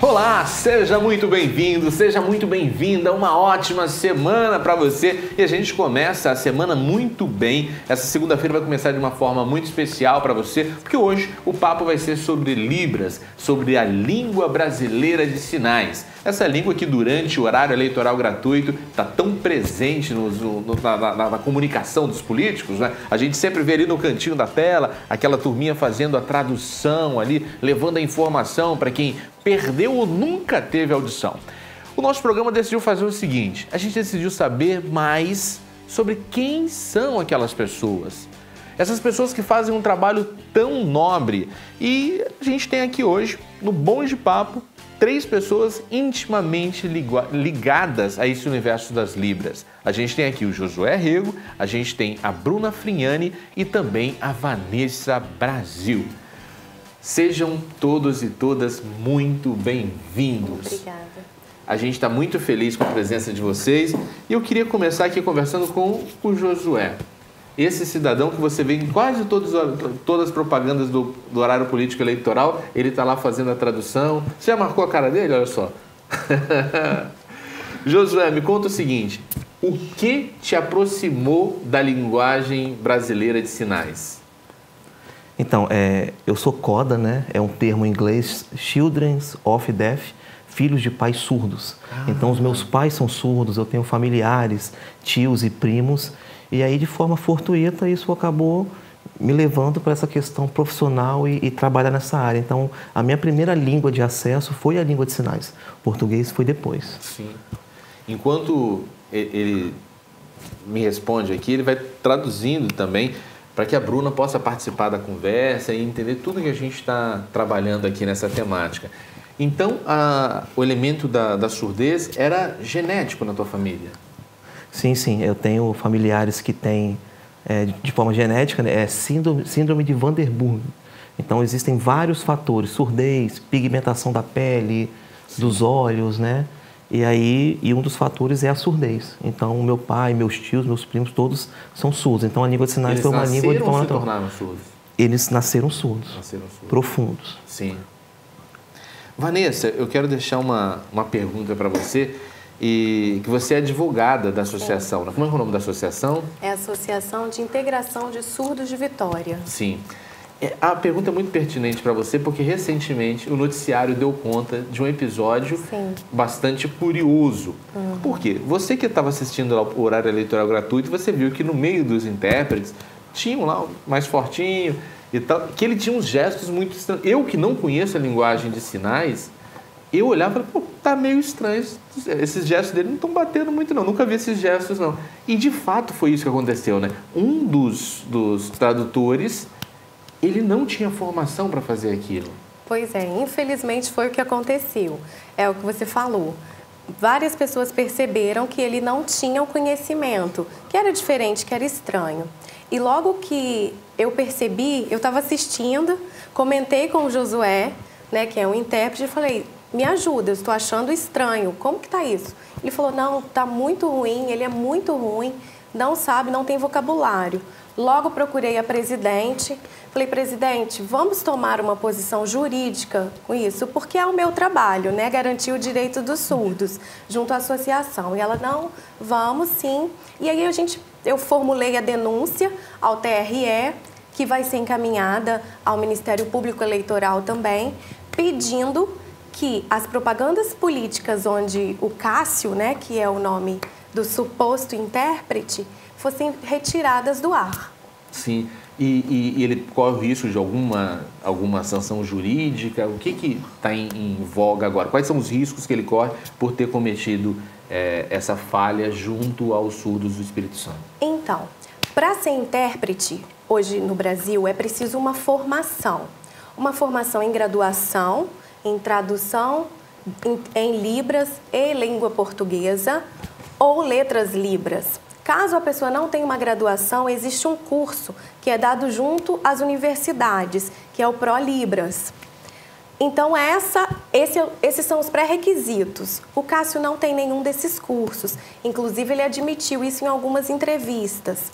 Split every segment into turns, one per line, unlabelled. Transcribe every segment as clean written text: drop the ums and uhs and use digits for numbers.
Olá, seja muito bem-vindo, seja muito bem-vinda, uma ótima semana para você e a gente começa a semana muito bem. Essa segunda-feira vai começar de uma forma muito especial para você, porque hoje o papo vai ser sobre Libras, sobre a língua brasileira de sinais. Essa língua que durante o horário eleitoral gratuito está tão presente na comunicação dos políticos, né? A gente sempre vê ali no cantinho da tela aquela turminha fazendo a tradução ali, levando a informação para quem perdeu ou nunca teve audição. O nosso programa decidiu fazer o seguinte: a gente decidiu saber mais sobre quem são aquelas pessoas. Essas pessoas que fazem um trabalho tão nobre. E a gente tem aqui hoje, no Bom de Papo, 3 pessoas intimamente ligadas a esse universo das Libras. A gente tem aqui o Josué Rego, a gente tem a Bruna Frignani e também a Vanessa Brasil. Sejam todos e todas muito bem-vindos.
Obrigada. A
gente está muito feliz com a presença de vocês e eu queria começar aqui conversando com o Josué. Esse cidadão que você vê em quase todas as propagandas do horário político eleitoral, ele está lá fazendo a tradução. Você já marcou a cara dele? Olha só. Josué, me conta o seguinte: o que te aproximou da linguagem brasileira de sinais?
Então, eu sou CODA, né? É um termo em inglês, Children of Deaf, filhos de pais surdos. Então, os meus pais são surdos, eu tenho familiares, tios e primos. E aí, de forma fortuita, isso acabou me levando para essa questão profissional e trabalhar nessa área. Então, a minha primeira língua de acesso foi a língua de sinais. O português foi depois.
Sim. Enquanto ele me responde aqui, ele vai traduzindo também para que a Bruna possa participar da conversa e entender tudo que a gente está trabalhando aqui nessa temática. Então, o elemento da surdez era genético na tua família?
Sim. Eu tenho familiares que têm, de forma genética, né, síndrome de Van der Burg. Então, existem vários fatores: surdez, pigmentação da pele, dos olhos, né? E um dos fatores é a surdez. Então, o meu pai, meus tios, meus primos, todos são surdos. Então, a língua de sinais foi uma língua de forma natural.
Eles nasceram ou se tornaram surdos?
Eles nasceram surdos. Profundos.
Sim. Vanessa, eu quero deixar uma pergunta para você, e que você é advogada da associação. Como é o nome da associação?
É a Associação de Integração de Surdos de Vitória.
Sim. A pergunta é muito pertinente para você, porque recentemente o noticiário deu conta de um episódio bastante curioso. Por quê? Você que estava assistindo ao horário eleitoral gratuito, você viu que no meio dos intérpretes tinha um lá mais fortinho e tal, que ele tinha uns gestos muito estranhos. Eu que não conheço a linguagem de sinais, eu olhava e falei, pô, tá meio estranho, esses gestos dele não estão batendo muito não, nunca vi esses gestos não. E de fato foi isso que aconteceu, né? Um dos tradutores, ele não tinha formação para fazer aquilo.
Pois é, infelizmente foi o que aconteceu. É o que você falou. Várias pessoas perceberam que ele não tinha o conhecimento, que era diferente, que era estranho. E logo que eu percebi, eu estava assistindo, comentei com o Josué, né, que é um intérprete, e falei, me ajuda, eu estou achando estranho, como que tá isso? Ele falou, não, tá muito ruim, ele é muito ruim, não sabe, não tem vocabulário. Logo procurei a presidente, falei, presidente, vamos tomar uma posição jurídica com isso, porque é o meu trabalho, né, garantir o direito dos surdos, junto à associação. E ela, não, vamos sim. E aí eu formulei a denúncia ao TRE, que vai ser encaminhada ao Ministério Público Eleitoral também, pedindo que as propagandas políticas onde o Cássio, né, que é o nome do suposto intérprete, fossem retiradas do ar.
Sim. E ele corre o risco de alguma sanção jurídica? O que está em voga agora? Quais são os riscos que ele corre por ter cometido essa falha junto aos surdos do Espírito Santo?
Então, para ser intérprete, hoje no Brasil, é preciso uma formação. Uma formação em graduação, em tradução, em Libras e língua portuguesa ou letras Libras. Caso a pessoa não tenha uma graduação, existe um curso que é dado junto às universidades, que é o ProLibras. Então, esses são os pré-requisitos. O Cássio não tem nenhum desses cursos. Inclusive, ele admitiu isso em algumas entrevistas.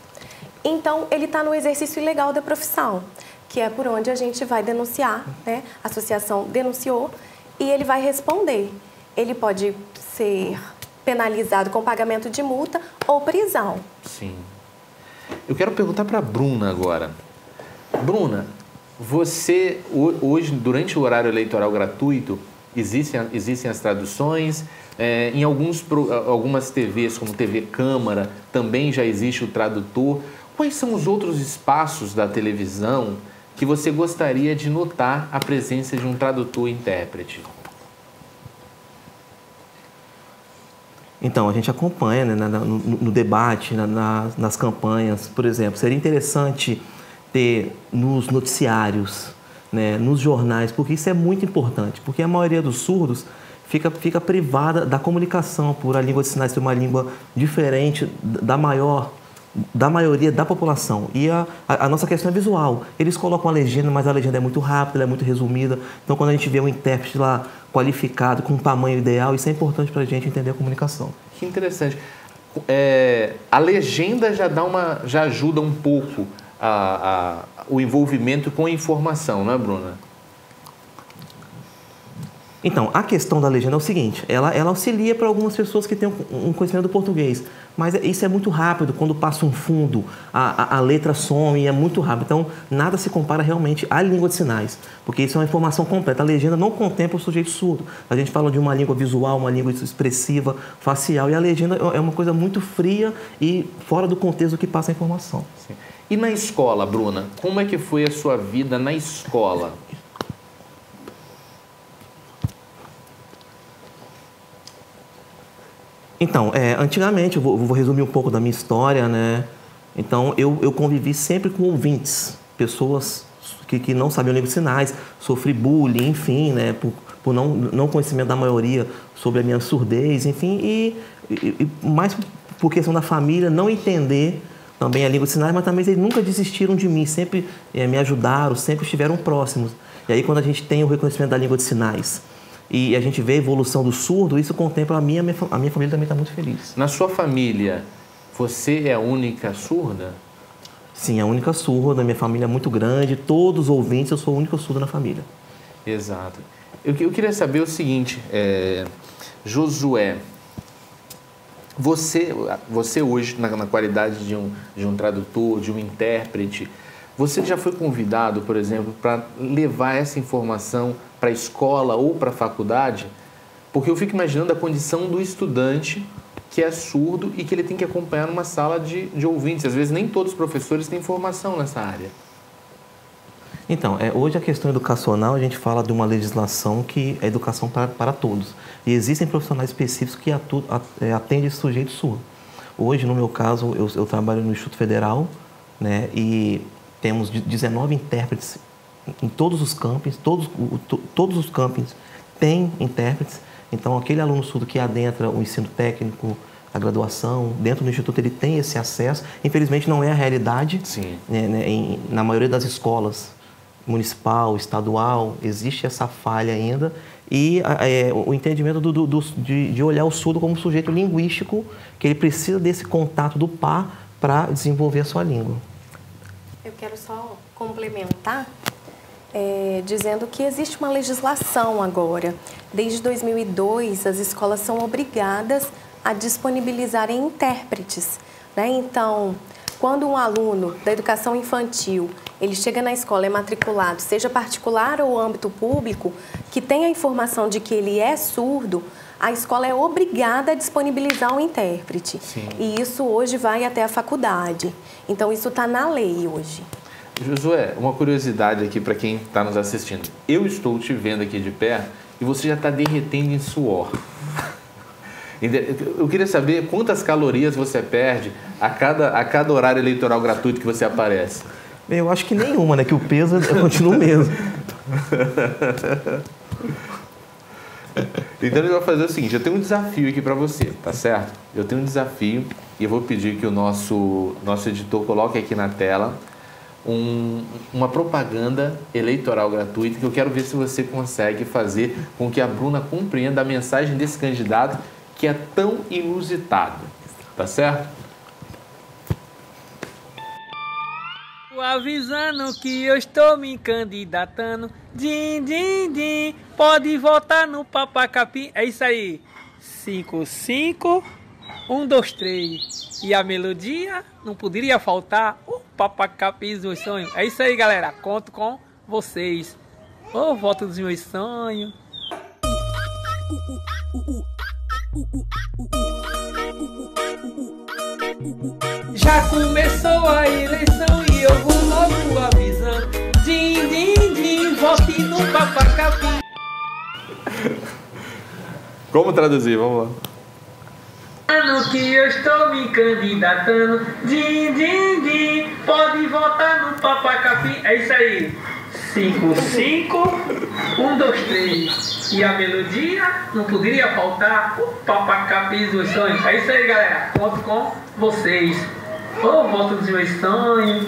Então, ele está no exercício ilegal da profissão. que é por onde a gente vai denunciar, né? A associação denunciou e ele vai responder. Ele pode ser penalizado com pagamento de multa ou prisão.
Sim. Eu quero perguntar para a Bruna agora. Bruna, você, hoje, durante o horário eleitoral gratuito, existem as traduções? Em algumas TVs, como TV Câmara, também já existe o tradutor. Quais são os outros espaços da televisão que você gostaria de notar a presença de um tradutor e intérprete?
Então, a gente acompanha, né, no debate, nas campanhas, por exemplo. Seria interessante ter nos noticiários, né, nos jornais, porque isso é muito importante, porque a maioria dos surdos fica privada da comunicação por a língua de sinais ser uma língua diferente da maioria da população. E a nossa questão é visual. Eles colocam a legenda, mas a legenda é muito rápida, ela é muito resumida. Então, quando a gente vê um intérprete lá qualificado, com um tamanho ideal, isso é importante para a gente entender a comunicação.
Que interessante. A legenda já ajuda um pouco o envolvimento com a informação, não é, Bruna?
Então, a questão da legenda é o seguinte, ela auxilia para algumas pessoas que têm um conhecimento do português, mas isso é muito rápido, quando passa um fundo, a letra some e é muito rápido. Então, nada se compara realmente à língua de sinais, porque isso é uma informação completa. A legenda não contempla o sujeito surdo. A gente fala de uma língua visual, uma língua expressiva, facial, e a legenda é uma coisa muito fria e fora do contexto do que passa a informação.
Sim. E na escola, Bruna, como é que foi a sua vida na escola?
Então, antigamente, eu vou resumir um pouco da minha história, né? Então, eu convivi sempre com ouvintes, pessoas que não sabiam língua de sinais, sofri bullying, enfim, né? Por não conhecimento da maioria sobre a minha surdez, enfim, e mais por questão da família não entender também a língua de sinais, mas também eles nunca desistiram de mim, sempre me ajudaram, sempre estiveram próximos. E aí, quando a gente tem o reconhecimento da língua de sinais, e a gente vê a evolução do surdo, isso contempla a minha família também está muito feliz.
Na sua família, você é a única surda?
Sim, a única surda, minha família é muito grande, todos os ouvintes, eu sou o único surdo na família.
Exato. Eu queria saber o seguinte, Josué, você hoje, na qualidade de um tradutor, de um intérprete, você já foi convidado, por exemplo, para levar essa informação para a escola ou para a faculdade? Porque eu fico imaginando a condição do estudante que é surdo e que ele tem que acompanhar numa sala de ouvintes. Às vezes nem todos os professores têm formação nessa área.
Então, hoje a questão educacional, a gente fala de uma legislação que é educação para todos. E existem profissionais específicos que atendem esse sujeito surdo. Hoje, no meu caso, eu trabalho no Instituto Federal, né, e temos 19 intérpretes em todos os campings, todos os campings têm intérpretes. Então, aquele aluno surdo que adentra o ensino técnico, a graduação, dentro do Instituto ele tem esse acesso. Infelizmente, não é a realidade.
Sim.
Né, na maioria das escolas, municipal, estadual, existe essa falha ainda. E o entendimento de olhar o surdo como um sujeito linguístico, que ele precisa desse contato do par para desenvolver a sua língua.
Eu quero só complementar, dizendo que existe uma legislação agora. Desde 2002, as escolas são obrigadas a disponibilizarem intérpretes, né? Então, quando um aluno da educação infantil, ele chega na escola, é matriculado, seja particular ou âmbito público, que tem a informação de que ele é surdo, a escola é obrigada a disponibilizar um intérprete.
Sim.
E isso hoje vai até a faculdade. Então, isso está na lei hoje.
Josué, uma curiosidade aqui para quem está nos assistindo. Eu estou te vendo aqui de perto e você já está derretendo em suor. Eu queria saber quantas calorias você perde a cada horário eleitoral gratuito que você aparece.
Eu acho que nenhuma, né? Que o peso continua o mesmo.
Então, ele vai fazer o seguinte, eu tenho um desafio aqui para você, tá certo? Eu tenho um desafio e eu vou pedir que o nosso editor coloque aqui na tela uma propaganda eleitoral gratuita, que eu quero ver se você consegue fazer com que a Bruna compreenda a mensagem desse candidato que é tão inusitado, tá certo?
Avisando que eu estou me candidatando. Din, din, din. Pode votar no Papacapim. É isso aí. 5-5, 1, 2, 3. E a melodia não poderia faltar. O Papacapim dos meus sonhos. É isso aí, galera. Conto com vocês. O voto dos meus sonhos. Já começou a eleição e eu vou logo avisando. Din, din, din, vote no Papacapim.
Como traduzir? Vamos lá.
Ano que eu estou me candidatando. Din, din, din, pode votar no Papacapim. É isso aí. 5-5, 1, 2, 3. E a melodia não poderia faltar. O Papacapim dos sonhos. É isso aí, galera. Conto com vocês. O voto dos meus sonhos.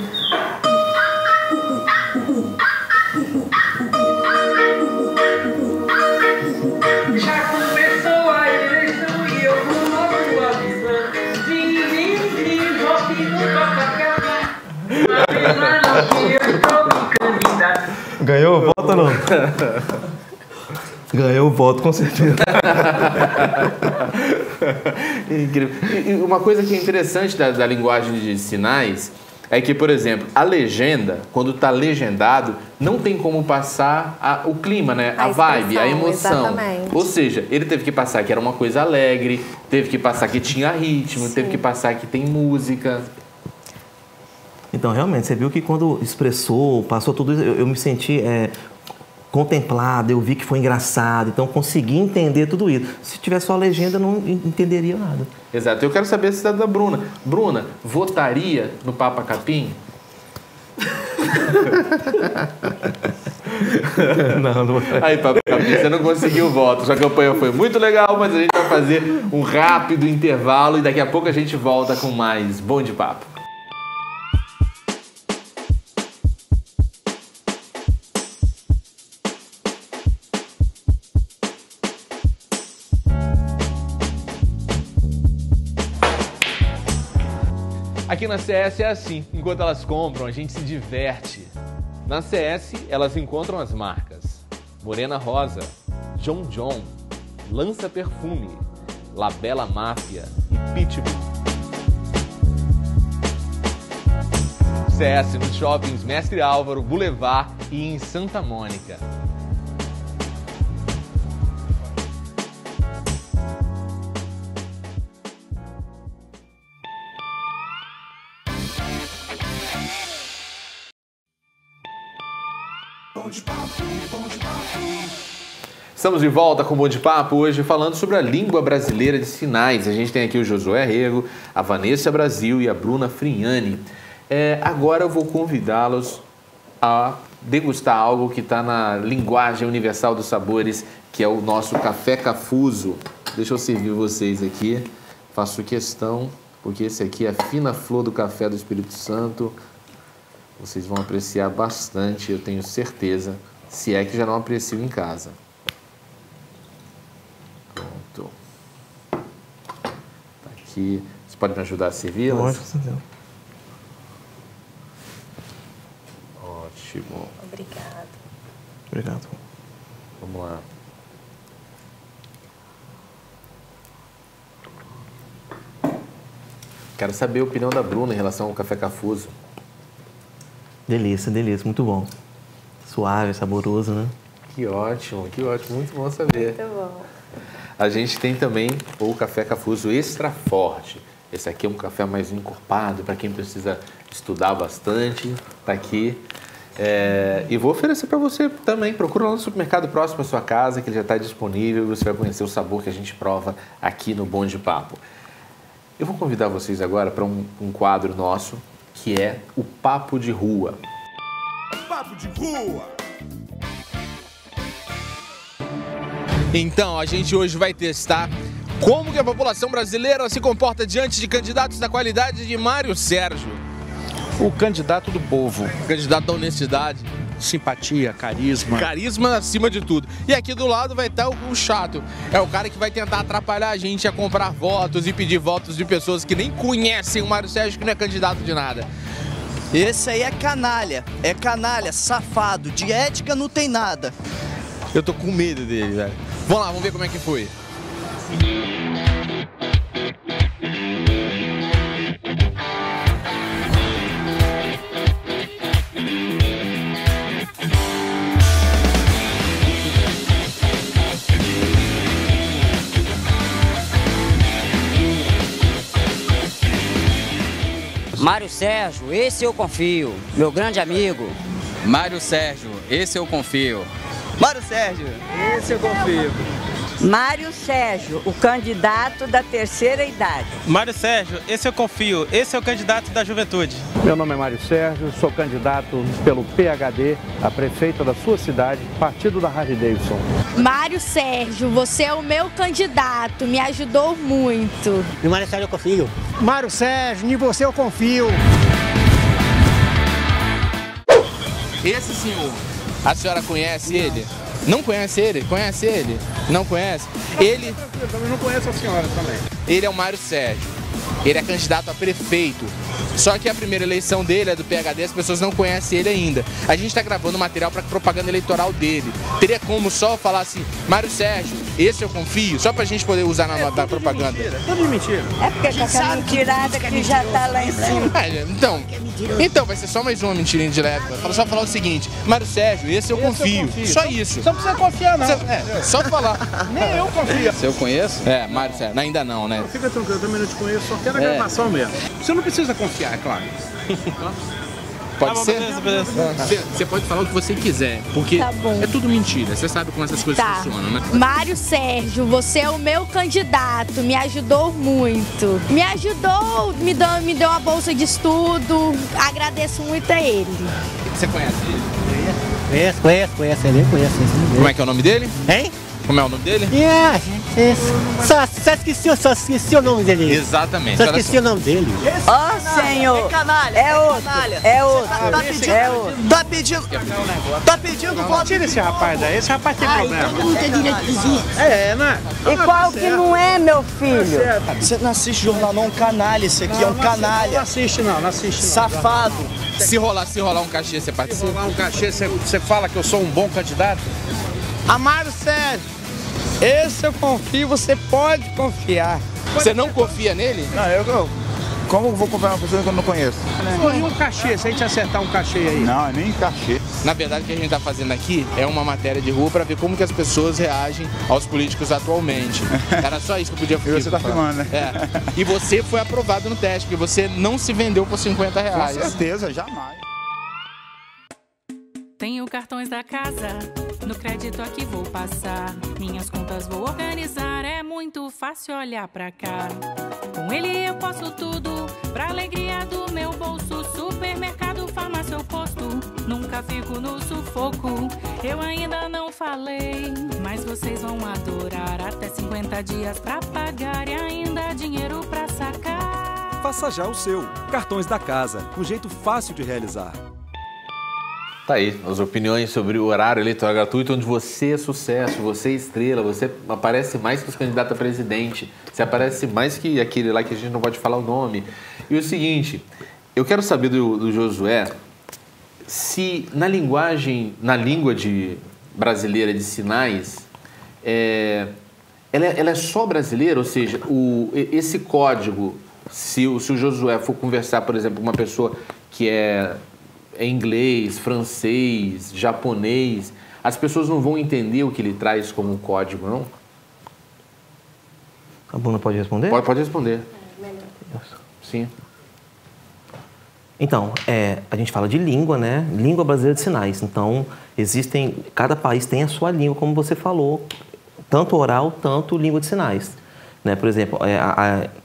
Já começou a eleição e eu vou logo avisando. Din, din, din, vote no Papacapim. Avisando que eu estou me candidatando.
Ganhou o voto ou não? Ganhou o voto, com certeza.
Incrível. E uma coisa que é interessante da linguagem de sinais é que, por exemplo, a legenda, quando está legendado, não tem como passar o clima, né? A vibe, a emoção.
Exatamente.
Ou seja, ele teve que passar que era uma coisa alegre, teve que passar que tinha ritmo, teve que passar que tem música.
Então, realmente, você viu que quando expressou, passou tudo isso, eu me senti contemplado, eu vi que foi engraçado, então consegui entender tudo isso. Se tivesse só a legenda, eu não entenderia nada.
Exato. Eu quero saber se é da Bruna. Bruna, votaria no Papacapim?
Não.
Aí, Papacapim, você não conseguiu o voto. Sua campanha foi muito legal, mas a gente vai fazer um rápido intervalo e daqui a pouco a gente volta com mais Bom de Papo. Aqui na CS é assim, enquanto elas compram, a gente se diverte. Na CS, elas encontram as marcas Morena Rosa, John John, Lança Perfume, Labela Máfia e Pitbull. CS nos shoppings Mestre Álvaro, Boulevard e em Santa Mônica. Estamos de volta com o Bom de Papo, hoje falando sobre a língua brasileira de sinais. A gente tem aqui o Josué Rego, a Vanessa Brasil e a Bruna Frignani. Agora eu vou convidá-los a degustar algo que está na linguagem universal dos sabores, que é o nosso café cafuso. Deixa eu servir vocês aqui. Faço questão, porque esse aqui é a fina flor do café do Espírito Santo. Vocês vão apreciar bastante, eu tenho certeza, se é que já não apreciam em casa. Pronto. Tá aqui. Você pode me ajudar a servi-las?
Lógico, sim.
Ótimo.
Obrigado.
Vamos lá. Quero saber a opinião da Bruna em relação ao café cafuso.
Delícia, muito bom. Suave, saboroso, né?
Que ótimo, muito bom saber.
Muito bom.
A gente tem também o café cafuso extra forte. Esse aqui é um café mais encorpado, para quem precisa estudar bastante. Tá aqui. E vou oferecer para você também. Procura lá no supermercado próximo à sua casa, que ele já está disponível. E você vai conhecer o sabor que a gente prova aqui no Bom de Papo. Eu vou convidar vocês agora para um quadro nosso, que é o Papo de Rua. Papo de Rua! Então, a gente hoje vai testar como que a população brasileira se comporta diante de candidatos da qualidade de Mário Sérgio.
O candidato do povo.
O candidato da honestidade.
Simpatia, carisma.
Carisma acima de tudo. E aqui do lado vai estar o chato. É o cara que vai tentar atrapalhar a gente a comprar votos e pedir votos de pessoas que nem conhecem o Mário Sérgio, que não é candidato de nada.
Esse aí é canalha, safado, de ética não tem nada.
Eu tô com medo dele, velho. Vamos lá, vamos ver como é que foi.
Mário Sérgio, esse eu confio, meu grande amigo.
Mário Sérgio, esse eu confio.
Mário Sérgio,
Esse eu confio.
Mário Sérgio, o candidato da terceira idade.
Mário Sérgio, esse eu confio, esse é o candidato da juventude.
Meu nome é Mário Sérgio, sou candidato pelo PHD a prefeito da sua cidade, partido da Harley Davidson.
Mário Sérgio, você é o meu candidato, me ajudou muito.
E Mário Sérgio eu confio.
Mário Sérgio, em você eu confio.
Esse senhor, a senhora conhece ele? Não conhece ele? Conhece ele? Não conhece? Ele...
Eu também não conheço a senhora também.
Ele é o Mário Sérgio. Ele é candidato a prefeito. Só que a primeira eleição dele é do PHD, as pessoas não conhecem ele ainda. A gente está gravando material para propaganda eleitoral dele. Teria como só falar assim, Mário Sérgio, esse eu confio, só pra gente poder usar na propaganda.
Tudo de mentira.
É porque com essa mentirada que já tá lá em cima.
Então vai ser só mais uma mentirinha de leve. Só falar o seguinte, Mário Sérgio, esse eu confio. Só isso.
Você não precisa confiar, não.
Só falar.
Nem eu confio.
Se eu conheço?
É, Mário Sérgio, ainda não, né?
Fica tranquilo, eu também não te conheço, só quero a gravação mesmo. Você não precisa confiar, é claro.
Pode ser?
Beleza.
Você pode falar o que você quiser, porque é tudo mentira. Você sabe como essas coisas funcionam, né?
Mário Sérgio, você é o meu candidato, me ajudou muito. Me ajudou, me deu uma bolsa de estudo, agradeço muito a ele.
Você conhece ele?
Conheço ele.
Como é que é o nome dele?
Hein?
Como é o nome dele?
Só esqueci o nome dele.
Exatamente.
Só esqueci o nome dele.
Ó, senhor.
É canalha,
É outro. É outro.
Tá pedindo voto.
Tira esse rapaz daí, esse rapaz tem problema.
Todo mundo tem direito de dizer.
É, né?
E qual que não é, meu filho?
Você não assiste jornal não, canalha, esse aqui é um canalha.
Não assiste não.
Safado.
Se rolar um cachê, você participa?
Se rolar um cachê, você fala que eu sou um bom candidato?
Mário Sérgio, esse eu confio, você pode confiar.
Você não confia nele?
Não, como eu vou confiar uma pessoa que eu não conheço?
E um cachê, se a gente acertar um cachê aí?
Não, nem cachê.
Na verdade, o que a gente tá fazendo aqui é uma matéria de rua para ver como que as pessoas reagem aos políticos atualmente. Era só isso que eu podia fazer.
E você tá filmando, né?
E você foi aprovado no teste, porque você não se vendeu por R$50.
Com certeza, jamais.
Tenho cartões da casa, no crédito aqui vou passar. Minhas contas vou organizar, é muito fácil olhar pra cá. Com ele eu posso tudo, pra alegria do meu bolso. Supermercado, farmácia ou posto, nunca fico no sufoco. Eu ainda não falei, mas vocês vão adorar. Até 50 dias pra pagar e ainda dinheiro pra sacar.
Faça já o seu. Cartões da Casa, um jeito fácil de realizar.
Tá aí, as opiniões sobre o horário eleitoral gratuito, onde você é sucesso, você é estrela, você aparece mais que os candidatos a presidente, você aparece mais que aquele lá que a gente não pode falar o nome. E o seguinte, eu quero saber do Josué se na língua brasileira de sinais, ela é só brasileira, ou seja, esse código, se o Josué for conversar, por exemplo, com uma pessoa que é inglês, francês, japonês, as pessoas não vão entender o que ele traz como um código, não?
A Bruna pode responder?
Pode responder. Sim.
Então, a gente fala de língua, né? Língua brasileira de sinais. Então, cada país tem a sua língua, como você falou, tanto oral, tanto língua de sinais. Né? Por exemplo,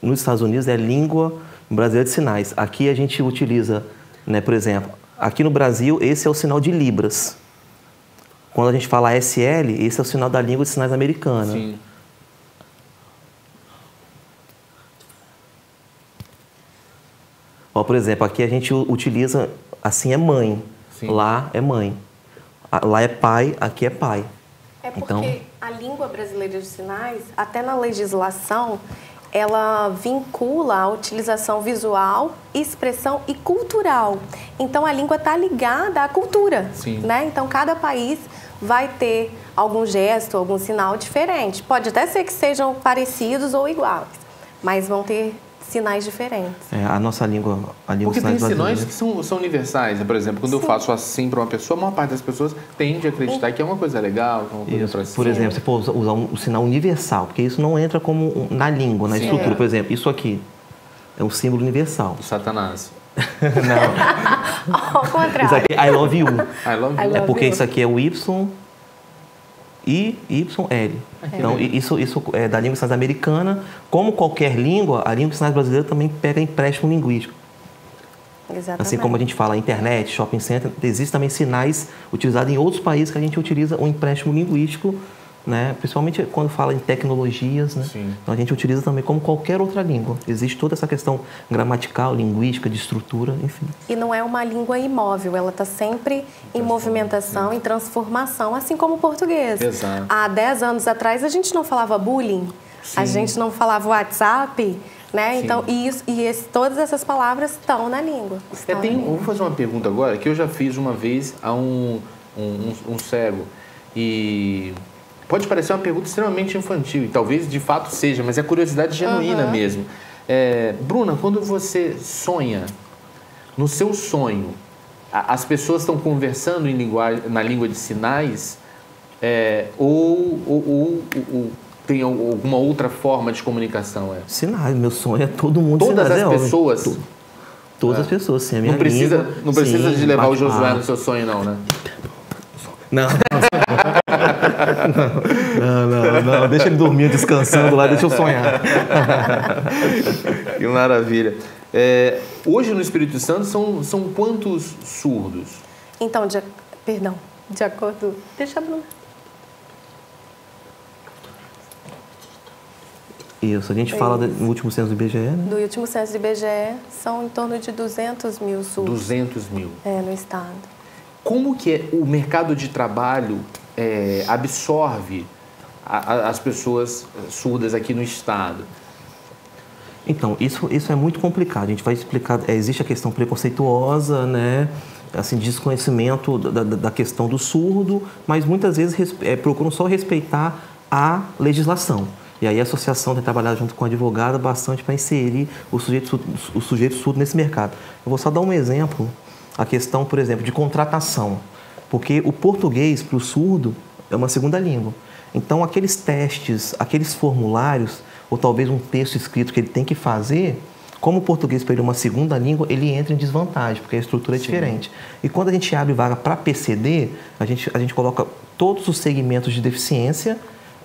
nos Estados Unidos é língua brasileira de sinais. Aqui a gente utiliza, né, por exemplo, aqui no Brasil, esse é o sinal de Libras. Quando a gente fala SL, esse é o sinal da língua de sinais americana.
Sim.
Ó, por exemplo, aqui a gente utiliza, assim é mãe,
Sim.
Lá é mãe. Lá é pai, aqui é pai.
É porque
então,
a língua brasileira de sinais, até na legislação, ela vincula a utilização visual, expressão e cultural. Então, a língua está ligada à cultura, né? Então, cada país vai ter algum gesto, algum sinal diferente. Pode até ser que sejam parecidos ou iguais, mas vão ter sinais diferentes.
A nossa língua...
Porque tem sinais que são universais. Por exemplo, quando eu faço assim para uma pessoa, a maior parte das pessoas tende a acreditar que é uma coisa legal, que é uma coisa pra cima.
Por exemplo, você pode usar um sinal universal, porque isso não entra como na língua, na estrutura. Por exemplo, isso aqui é um símbolo universal.
Do Satanás.
Não.
Ao contrário.
Isso aqui é I love you.
I love you.
É porque isso aqui é o Y e YL. Então, isso é da língua de sinais americana. Como qualquer língua, a língua de sinais brasileira também pega empréstimo linguístico.
Exatamente.
Assim como a gente fala internet, shopping center, existem também sinais utilizados em outros países que a gente utiliza o empréstimo linguístico, né? Principalmente quando fala em tecnologias, né? Então a gente utiliza também como qualquer outra língua. Existe toda essa questão gramatical, linguística, de estrutura, enfim.
E não é uma língua imóvel, ela está sempre em movimentação, em transformação, assim como o português.
Exato.
Há 10 anos atrás a gente não falava bullying, a gente não falava WhatsApp, né? Então, todas essas palavras estão na língua.
Vou fazer uma pergunta agora, que eu já fiz uma vez a um cego. E pode parecer uma pergunta extremamente infantil, e talvez de fato seja, mas é curiosidade genuína mesmo. Bruna, quando você sonha, no seu sonho, as pessoas estão conversando na língua de sinais ou tem alguma outra forma de comunicação?
Sinais, meu sonho é todo mundo.
Todas
sinais,
as pessoas?
Todas as pessoas, sim. A minha
não precisa,
língua,
não precisa de levar o Josué no seu sonho, não, né?
Não. Não, deixa ele dormir descansando lá, deixa eu sonhar.
Que maravilha. Hoje no Espírito Santo são quantos surdos?
Então, de acordo... Deixa a Bruna.
Isso, a gente fala no último censo do IBGE, né?
Do último censo do IBGE, são em torno de 200 mil surdos.
200 mil?
No estado.
Como que o mercado de trabalho absorve as pessoas surdas aqui no estado?
Então, isso é muito complicado. A gente vai explicar. Existe a questão preconceituosa, né? Assim, desconhecimento da questão do surdo, mas muitas vezes procuram só respeitar a legislação. E aí a associação tem trabalhado junto com a advogada bastante para inserir o sujeito surdo nesse mercado. Eu vou só dar um exemplo. A questão, por exemplo, de contratação. Porque o português, para o surdo, é uma segunda língua. Então, aqueles testes, aqueles formulários, ou talvez um texto escrito que ele tem que fazer, como o português para ele é uma segunda língua, ele entra em desvantagem, porque a estrutura é diferente. E quando a gente abre vaga para PCD, a gente coloca todos os segmentos de deficiência,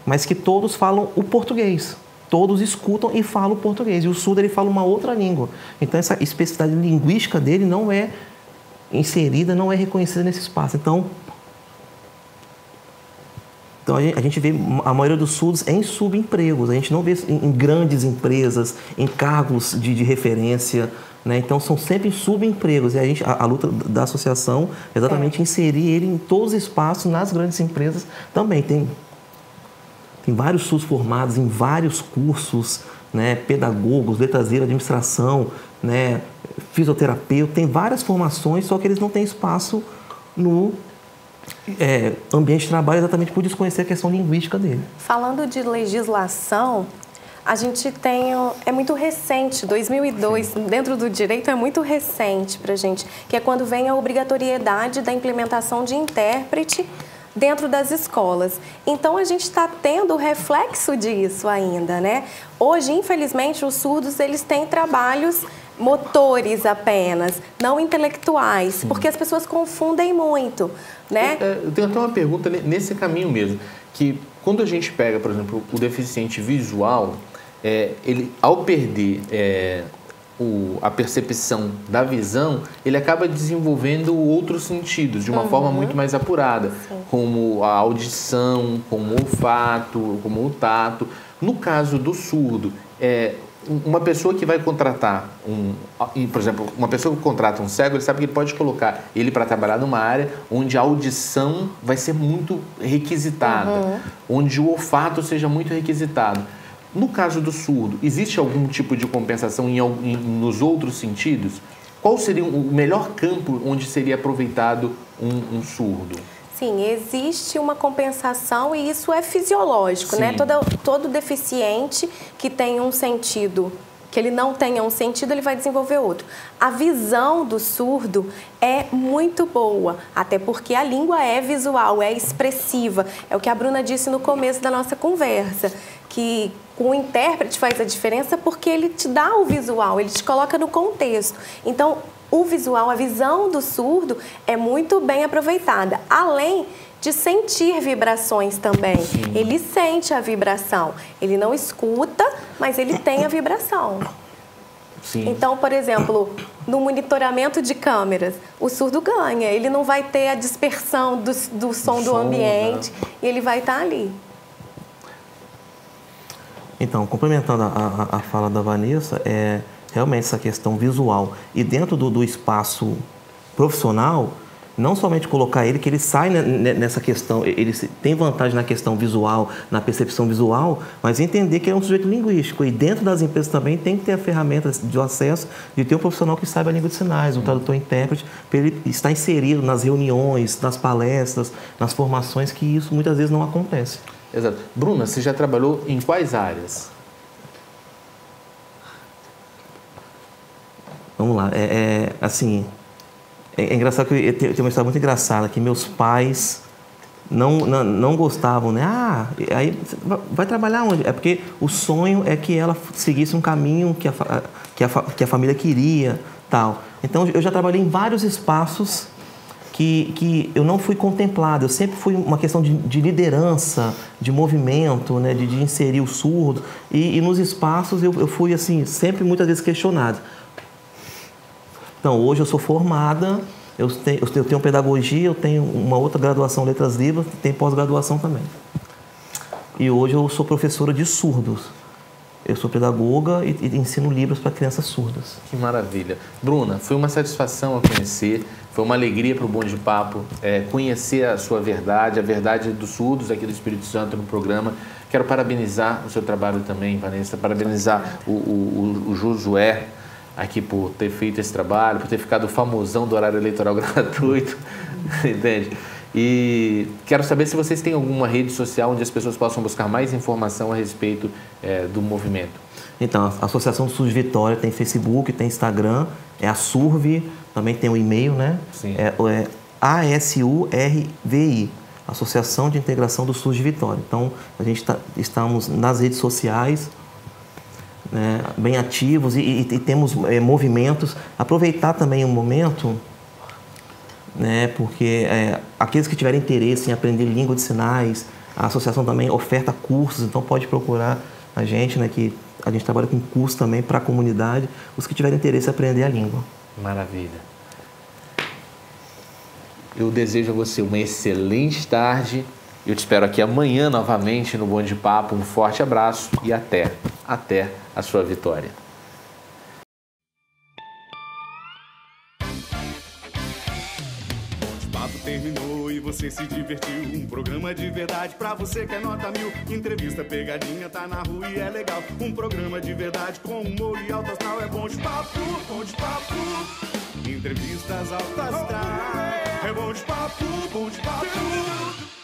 mas que todos falam o português. Todos escutam e falam o português. E o surdo, ele fala uma outra língua. Então, essa especificidade linguística dele não é inserida, não é reconhecida nesse espaço. Então a gente vê a maioria dos surdos em subempregos. A gente não vê em grandes empresas, em cargos de referência, né? Então são sempre subempregos. E a luta da associação é exatamente inserir ele em todos os espaços, nas grandes empresas também. Tem vários surdos formados em vários cursos, né? Pedagogos, letras, administração, né? Fisioterapeuta, tem várias formações, só que eles não têm espaço no ambiente de trabalho exatamente por desconhecer a questão linguística dele. Falando
de legislação, a gente tem... É muito recente, 2002, dentro do direito é muito recente para a gente, que é quando vem a obrigatoriedade da implementação de intérprete dentro das escolas. Então, a gente está tendo o reflexo disso ainda, né? Hoje, infelizmente, os surdos, eles têm trabalhos motores apenas, não intelectuais, porque as pessoas confundem muito, né?
Eu tenho até uma pergunta nesse caminho mesmo, que quando a gente pega, por exemplo, o deficiente visual, ele, ao perder a percepção da visão, ele acaba desenvolvendo outros sentidos de uma forma muito mais apurada, como a audição, como o olfato, como o tato. No caso do surdo, uma pessoa que vai contratar por exemplo, uma pessoa que contrata um cego, ele sabe que ele pode colocar ele para trabalhar numa área onde a audição vai ser muito requisitada, onde o olfato seja muito requisitado. No caso do surdo, existe algum tipo de compensação nos outros sentidos? Qual seria o melhor campo onde seria aproveitado um surdo?
Sim, existe uma compensação e isso é fisiológico, né? Todo deficiente que tem um sentido, que ele não tenha um sentido, ele vai desenvolver outro. A visão do surdo é muito boa, até porque a língua é visual, é expressiva. É o que a Bruna disse no começo da nossa conversa, que o intérprete faz a diferença porque ele te dá o visual, ele te coloca no contexto. Então, o visual, a visão do surdo é muito bem aproveitada, além de sentir vibrações também. Sim. Ele sente a vibração, ele não escuta, mas ele tem a vibração. Sim. Então, por exemplo, no monitoramento de câmeras, o surdo ganha, ele não vai ter a dispersão do som do ambiente, e ele vai estar ali.
Então, complementando a fala da Vanessa, realmente essa questão visual. E dentro do espaço profissional, não somente colocar ele, que ele sai nessa questão, ele tem vantagem na questão visual, na percepção visual, mas entender que ele é um sujeito linguístico. E dentro das empresas também tem que ter a ferramenta de acesso de ter um profissional que saiba a língua de sinais, um tradutor-intérprete, para ele estar inserido nas reuniões, nas palestras, nas formações, que isso muitas vezes não acontece.
Exato. Bruna, você já trabalhou em quais áreas?
Vamos lá, assim, é engraçado que eu tenho uma história muito engraçada, que meus pais não gostavam, né? Aí vai trabalhar onde? É porque o sonho é que ela seguisse um caminho que a família queria, tal. Então, eu já trabalhei em vários espaços que eu não fui contemplado. Eu sempre fui uma questão de liderança, de movimento, né? de inserir o surdo. E nos espaços eu fui, assim, sempre muitas vezes questionado. Então, hoje eu sou formada, eu tenho pedagogia, eu tenho uma outra graduação em Letras Libras, tenho pós-graduação também. E hoje eu sou professora de surdos. Eu sou pedagoga e ensino Libras para crianças surdas.
Que maravilha. Bruna, foi uma satisfação a conhecer, foi uma alegria para o Bom de Papo conhecer a sua verdade, a verdade dos surdos aqui do Espírito Santo no programa. Quero parabenizar o seu trabalho também, Vanessa, parabenizar o Josué, aqui por ter feito esse trabalho, por ter ficado famosão do horário eleitoral gratuito, entende? E quero saber se vocês têm alguma rede social onde as pessoas possam buscar mais informação a respeito do movimento.
Então, a Associação do Surdos Vitória tem Facebook, tem Instagram, é a SURVI, também tem um e-mail, né? Sim. É ASURVI, Associação de Integração dos Surdos de Vitória. Então, a gente estamos nas redes sociais, né, bem ativos e temos movimentos. Aproveitar também o momento, né, porque aqueles que tiverem interesse em aprender língua de sinais, a associação também oferta cursos, então pode procurar a gente, né, que a gente trabalha com cursos também para a comunidade, os que tiverem interesse em aprender a língua.
Maravilha. Eu desejo a você uma excelente tarde. Eu te espero aqui amanhã novamente no Bom de Papo. Um forte abraço e até a sua vitória.
O papo terminou e você se divertiu. Um programa de verdade pra você que é nota 1000. Entrevista pegadinha, tá na rua e é legal. Um programa de verdade com humor e alto astral. É Bom de Papo, Bom de Papo. Entrevistas alto astral. É Bom de Papo, Bom de Papo.